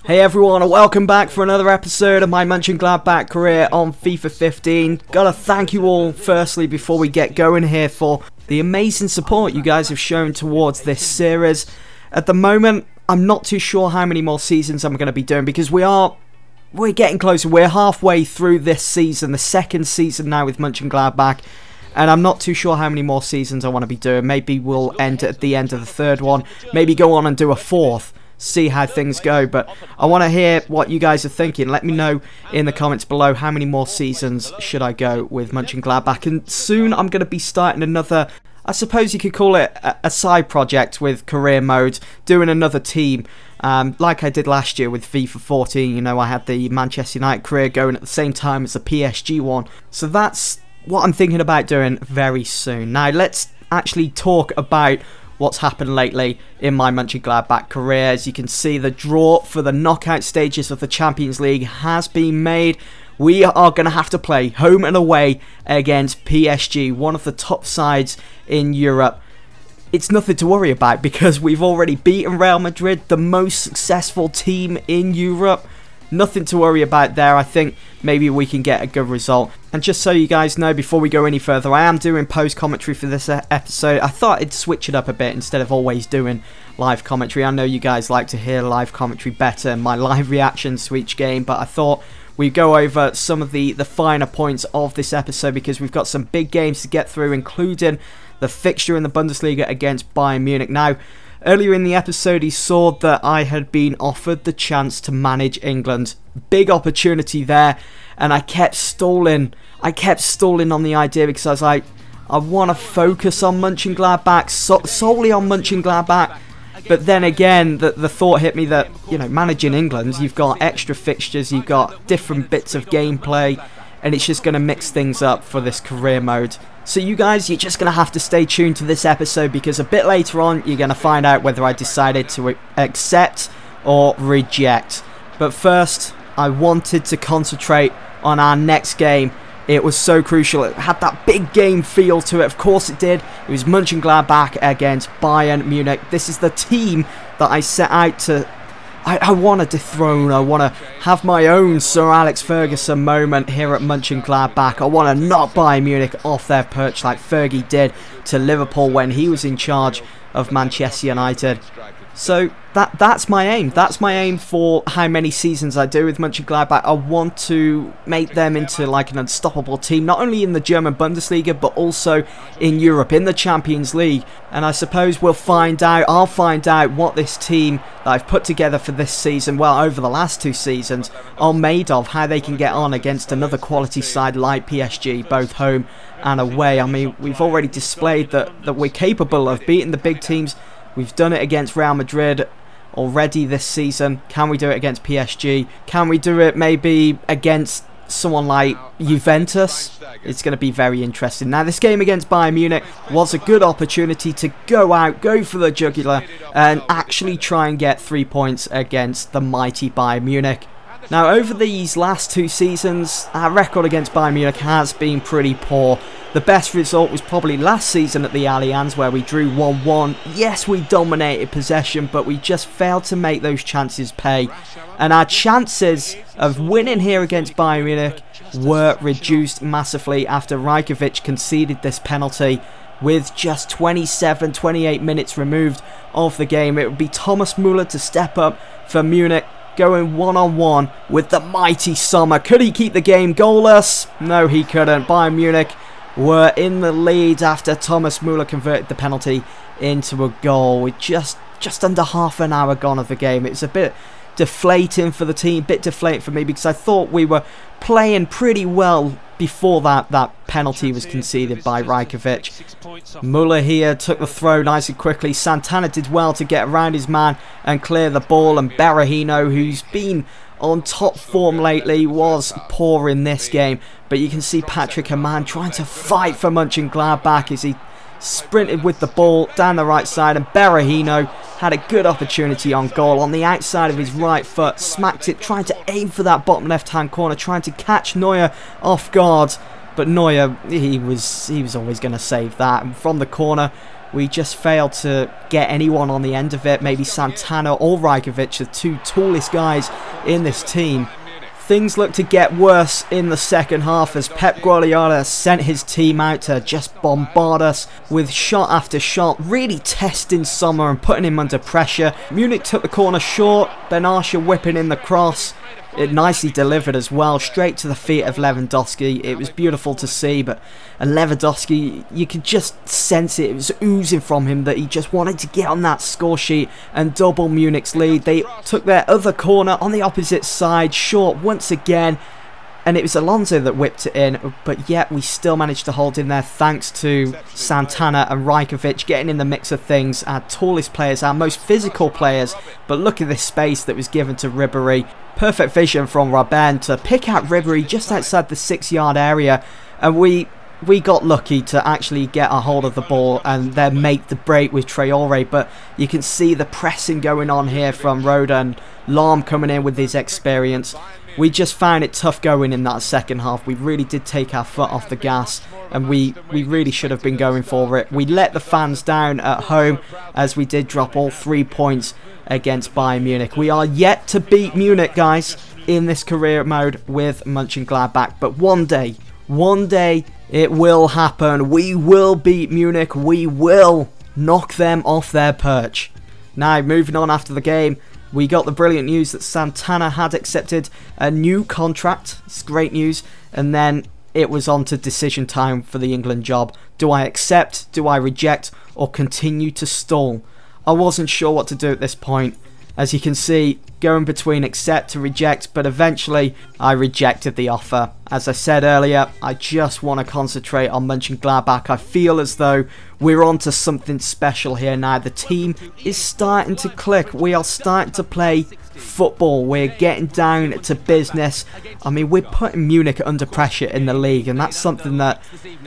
Hey everyone, and welcome back for another episode of my Mönchengladbach career on FIFA 15. Gotta thank you all firstly before we get going here for the amazing support you guys have shown towards this series. At the moment, I'm not too sure how many more seasons I'm going to be doing because we're getting closer. We're halfway through this season, the second season now with Mönchengladbach. And I'm not too sure how many more seasons I want to be doing. Maybe we'll end at the end of the third one. Maybe go on and do a fourth. See how things go. But I want to hear what you guys are thinking. Let me know in the comments below how many more seasons should I go with Mönchengladbach. And soon I'm going to be starting another, I suppose you could call it a side project with career mode. Doing another team. Like I did last year with FIFA 14. You know, I had the Manchester United career going at the same time as the PSG one. So that's what I'm thinking about doing very soon. Now let's actually talk about what's happened lately in my Mönchengladbach career. As you can see, the draw for the knockout stages of the Champions League has been made. We are going to have to play home and away against PSG, one of the top sides in Europe. It's nothing to worry about because we've already beaten Real Madrid, the most successful team in Europe. Nothing to worry about there. I think maybe we can get a good result. And just so you guys know, before we go any further, I am doing post commentary for this episode. I thought I'd switch it up a bit instead of always doing live commentary. I know you guys like to hear live commentary better, my live reactions to each game, but I thought we'd go over some of the finer points of this episode because we've got some big games to get through, including the fixture in the Bundesliga against Bayern Munich. Now, earlier in the episode, he saw that I had been offered the chance to manage England. Big opportunity there, and I kept stalling. I kept stalling on the idea because I was like, I want to focus on Mönchengladbach, solely on Mönchengladbach. But then again, the thought hit me that, you know, managing England, you've got extra fixtures, you've got different bits of gameplay, and it's just going to mix things up for this career mode. So you guys, you're just going to have to stay tuned to this episode because a bit later on, you're going to find out whether I decided to accept or reject. But first, I wanted to concentrate on our next game. It was so crucial. It had that big game feel to it. Of course it did. It was Mönchengladbach against Bayern Munich. This is the team that I set out to... I want to dethrone. I want to have my own Sir Alex Ferguson moment here at Mönchengladbach. I want to knock Bayern Munich off their perch like Fergie did to Liverpool when he was in charge of Manchester United. So that's my aim. That's my aim for how many seasons I do with Mönchengladbach. I want to make them into like an unstoppable team, not only in the German Bundesliga, but also in Europe, in the Champions League. And I suppose we'll find out, I'll find out what this team that I've put together for this season, well, over the last two seasons, are made of, how they can get on against another quality side like PSG, both home and away. I mean, we've already displayed that we're capable of beating the big teams. We've done it against Real Madrid already this season. Can we do it against PSG? Can we do it maybe against someone like Juventus? It's going to be very interesting. Now, this game against Bayern Munich was a good opportunity to go out, go for the jugular, and actually try and get 3 points against the mighty Bayern Munich. Now, over these last two seasons, our record against Bayern Munich has been pretty poor. The best result was probably last season at the Allianz, where we drew 1-1. Yes, we dominated possession, but we just failed to make those chances pay. And our chances of winning here against Bayern Munich were reduced massively after Rajkovic conceded this penalty with just 28 minutes removed of the game. It would be Thomas Müller to step up for Munich, going one-on-one with the mighty Sommer. Could he keep the game goalless? No, he couldn't. Bayern Munich were in the lead after Thomas Müller converted the penalty into a goal with just under half an hour gone of the game. It was a bit deflating for the team, bit deflating for me because I thought we were playing pretty well before that penalty was conceded by Rajkovic. Müller here took the throw nice and quickly. Santana did well to get around his man and clear the ball, and Berahino, who's been on top form lately, was poor in this game. But you can see Patrick Amann trying to fight for Mönchengladbach as he sprinted with the ball down the right side, and Berahino had a good opportunity on goal on the outside of his right foot, smacked it, trying to aim for that bottom left hand corner, trying to catch Neuer off guard, but Neuer, he was always going to save that. And from the corner, We just failed to get anyone on the end of it. Maybe Santana or Rajkovic, the two tallest guys in this team. Things look to get worse in the second half as Pep Guardiola sent his team out to just bombard us with shot after shot, really testing Sommer and putting him under pressure. Munich took the corner short, Ben Arfa whipping in the cross. It nicely delivered as well, straight to the feet of Lewandowski. It was beautiful to see, but Lewandowski, you could just sense it. It was oozing from him that he just wanted to get on that score sheet and double Munich's lead. They took their other corner on the opposite side, short once again, and it was Alonso that whipped it in, but yet we still managed to hold in there thanks to Santana and Rajkovic getting in the mix of things. Our tallest players, our most physical players, but look at this space that was given to Ribéry. Perfect vision from Robben to pick out Ribéry just outside the 6-yard area, and we got lucky to actually get a hold of the ball and then make the break with Traoré. But you can see the pressing going on here from Roda and Lahm coming in with his experience. We just found it tough going in that second half. We really did take our foot off the gas, and we really should have been going for it. We let the fans down at home as we did drop all 3 points against Bayern Munich. We are yet to beat Munich, guys, in this career mode with Mönchengladbach. But one day it will happen. We will beat Munich. We will knock them off their perch. Now, moving on after the game, we got the brilliant news that Santana had accepted a new contract. It's great news. And then it was on to decision time for the England job. Do I accept? Do I reject? Or continue to stall? I wasn't sure what to do at this point. As you can see, going between accept to reject, but eventually I rejected the offer. As I said earlier, I just want to concentrate on Mönchengladbach. I feel as though we're on to something special here now. The team is starting to click. We are starting to play football. We're getting down to business. I mean, we're putting Munich under pressure in the league, and that's something that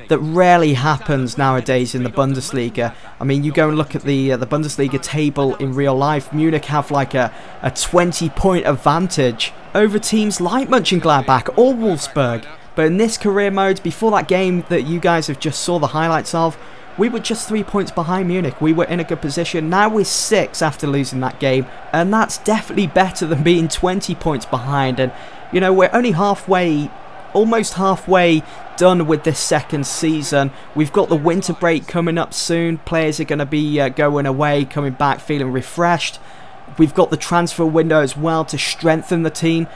rarely happens nowadays in the Bundesliga. I mean, you go and look at the Bundesliga table in real life. Munich have like a 20-point advantage over teams like Mönchengladbach or Wolfsburg. But in this career mode, before that game that you guys have just saw the highlights of, we were just 3 points behind Munich. We were in a good position. Now we're 6 after losing that game, and that's definitely better than being 20 points behind. And you know, we're only almost halfway done with this second season. We've got the winter break coming up soon. Players are going to be going away, coming back feeling refreshed. We've got the transfer window as well to strengthen the team.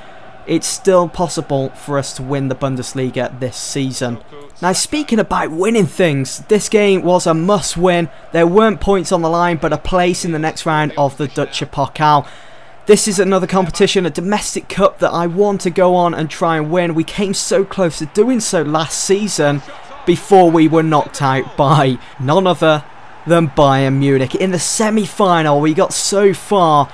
It's still possible for us to win the Bundesliga this season. Now, speaking about winning things, this game was a must-win. There weren't points on the line, but a place in the next round of the Deutsche Pokal. This is another competition, a domestic cup that I want to go on and try and win. We came so close to doing so last season before we were knocked out by none other than Bayern Munich. In the semi-final, we got so far,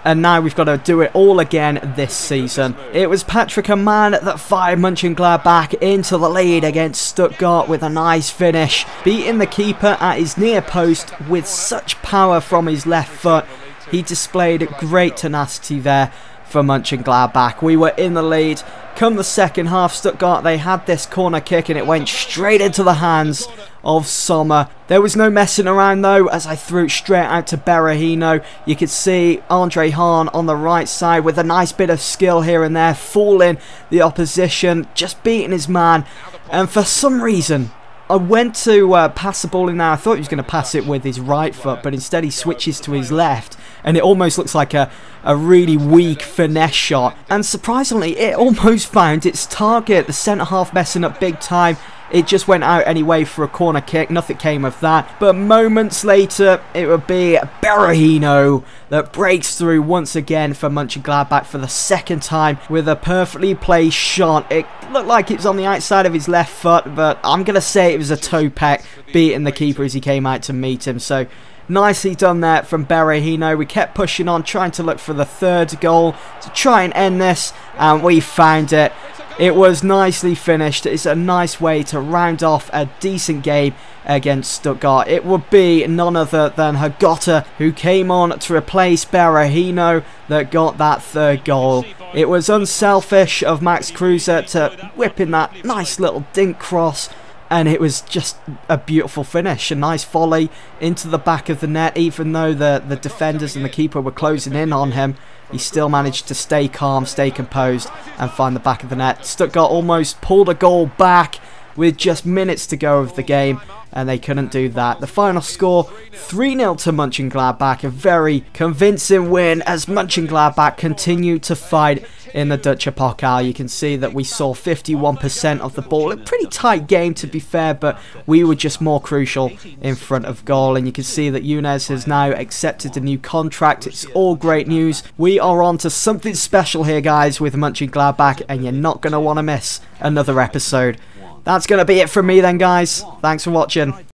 and now we've got to do it all again this season. It was Patrick Amann that fired Mönchengladbach into the lead against Stuttgart with a nice finish, beating the keeper at his near post with such power from his left foot. He displayed great tenacity there for Mönchengladbach. We were in the lead. Come the second half, Stuttgart, they had this corner kick and it went straight into the hands of Sommer. There was no messing around though, as I threw it straight out to Berahino. You could see Andre Hahn on the right side with a nice bit of skill here and there, fooling the opposition, just beating his man. And for some reason, I went to pass the ball in there. I thought he was going to pass it with his right foot, but instead he switches to his left, and it almost looks like a really weak finesse shot. And surprisingly, it almost found its target. The centre-half messing up big time. It just went out anyway for a corner kick. Nothing came of that. But moments later, it would be Berahino that breaks through once again for Mönchengladbach for the second time with a perfectly placed shot. It looked like it was on the outside of his left foot, but I'm going to say it was a toe peck, beating the keeper as he came out to meet him. So nicely done there from Berahino. We kept pushing on, trying to look for the third goal to try and end this, and we found it. It was nicely finished. It's a nice way to round off a decent game against Stuttgart. It would be none other than Hagota who came on to replace Berahino that got that third goal. It was unselfish of Max Kruse to whip in that nice little dink cross, and it was just a beautiful finish. A nice volley into the back of the net. Even though the defenders and the keeper were closing in on him, he still managed to stay calm, stay composed, and find the back of the net. Stuttgart almost pulled a goal back with just minutes to go of the game, and they couldn't do that. The final score, 3-0 to Mönchengladbach. A very convincing win as Mönchengladbach continued to fight in the Dutch Pokal. You can see that we saw 51% of the ball. A pretty tight game, to be fair, but we were just more crucial in front of goal. And you can see that Younes has now accepted a new contract. It's all great news. We are on to something special here, guys, with Mönchengladbach, and you're not going to want to miss another episode. That's going to be it from me then, guys. Thanks for watching.